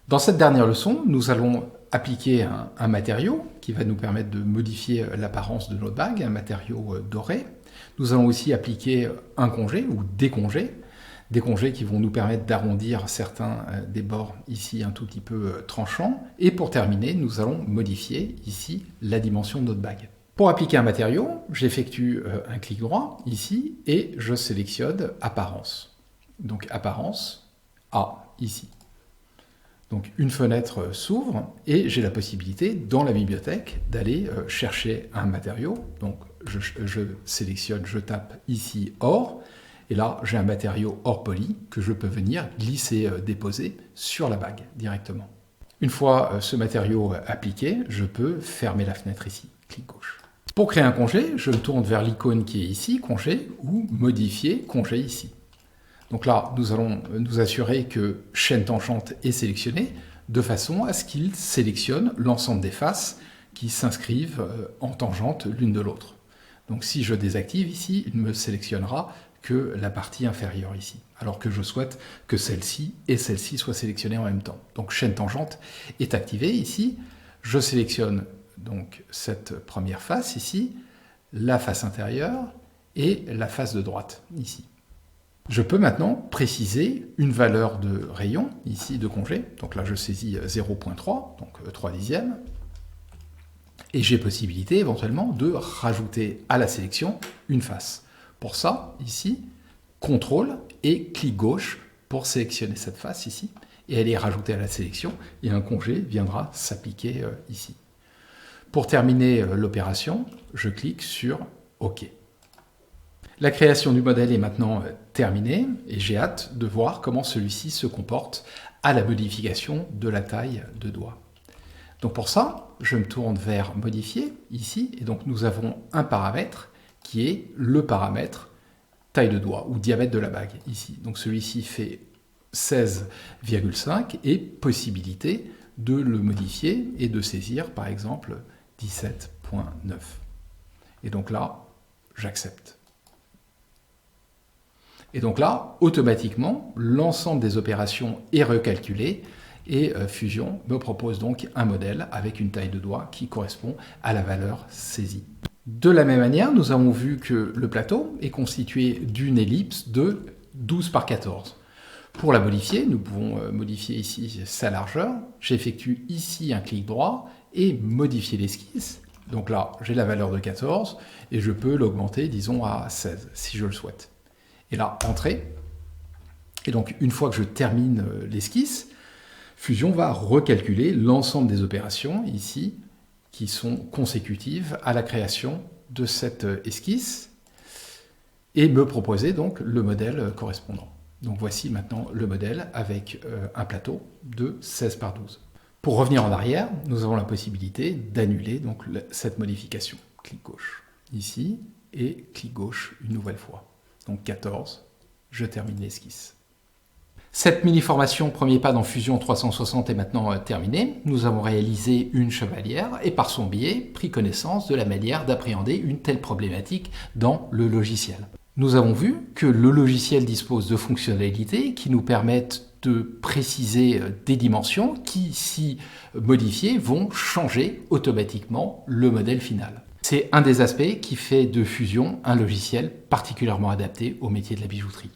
Dans cette dernière leçon, nous allons appliquer un matériau qui va nous permettre de modifier l'apparence de notre bague, un matériau doré. Nous allons aussi appliquer un congé ou des congés qui vont nous permettre d'arrondir certains des bords ici un tout petit peu tranchants. Et pour terminer, nous allons modifier ici la dimension de notre bague. Pour appliquer un matériau, j'effectue un clic droit ici et je sélectionne Apparence. Donc Apparence, A, ici. Donc une fenêtre s'ouvre et j'ai la possibilité dans la bibliothèque d'aller chercher un matériau. Donc je sélectionne, je tape ici Or et là j'ai un matériau or poly que je peux venir glisser, déposer sur la bague directement. Une fois ce matériau appliqué, je peux fermer la fenêtre ici, clic gauche. Pour créer un congé, je me tourne vers l'icône qui est ici, congé, ou modifier congé ici. Donc là, nous allons nous assurer que chaîne tangente est sélectionnée de façon à ce qu'il sélectionne l'ensemble des faces qui s'inscrivent en tangente l'une de l'autre. Donc si je désactive ici, il ne me sélectionnera que la partie inférieure ici, alors que je souhaite que celle-ci et celle-ci soient sélectionnées en même temps. Donc chaîne tangente est activée ici. Je sélectionne donc cette première face ici, la face intérieure et la face de droite ici. Je peux maintenant préciser une valeur de rayon, ici de congé. Donc là, je saisis 0.3, donc 3 dixièmes. Et j'ai possibilité éventuellement de rajouter à la sélection une face. Pour ça, ici, CTRL et clic gauche pour sélectionner cette face ici. Et elle est rajoutée à la sélection et un congé viendra s'appliquer ici. Pour terminer l'opération, je clique sur OK. La création du modèle est maintenant terminée et j'ai hâte de voir comment celui-ci se comporte à la modification de la taille de doigt. Donc pour ça, je me tourne vers Modifier, ici, et donc nous avons un paramètre qui est le paramètre taille de doigt ou diamètre de la bague, ici. Donc celui-ci fait 16,5 et possibilité de le modifier et de saisir par exemple 17,9. Et donc là, j'accepte. Et donc là, automatiquement, l'ensemble des opérations est recalculé et Fusion me propose donc un modèle avec une taille de doigt qui correspond à la valeur saisie. De la même manière, nous avons vu que le plateau est constitué d'une ellipse de 12 par 14. Pour la modifier, nous pouvons modifier ici sa largeur. J'effectue ici un clic droit et modifier l'esquisse. Donc là, j'ai la valeur de 14 et je peux l'augmenter, disons, à 16 si je le souhaite. Et là, Entrée. Et donc, une fois que je termine l'esquisse, Fusion va recalculer l'ensemble des opérations ici qui sont consécutives à la création de cette esquisse et me proposer donc le modèle correspondant. Donc voici maintenant le modèle avec un plateau de 16 par 12. Pour revenir en arrière, nous avons la possibilité d'annuler donc cette modification. Clic gauche ici et clic gauche une nouvelle fois. Donc 14, je termine l'esquisse. Cette mini-formation premier pas dans Fusion 360 est maintenant terminée. Nous avons réalisé une chevalière et par son biais pris connaissance de la manière d'appréhender une telle problématique dans le logiciel. Nous avons vu que le logiciel dispose de fonctionnalités qui nous permettent de préciser des dimensions qui, si modifiées, vont changer automatiquement le modèle final. C'est un des aspects qui fait de Fusion un logiciel particulièrement adapté au métier de la bijouterie.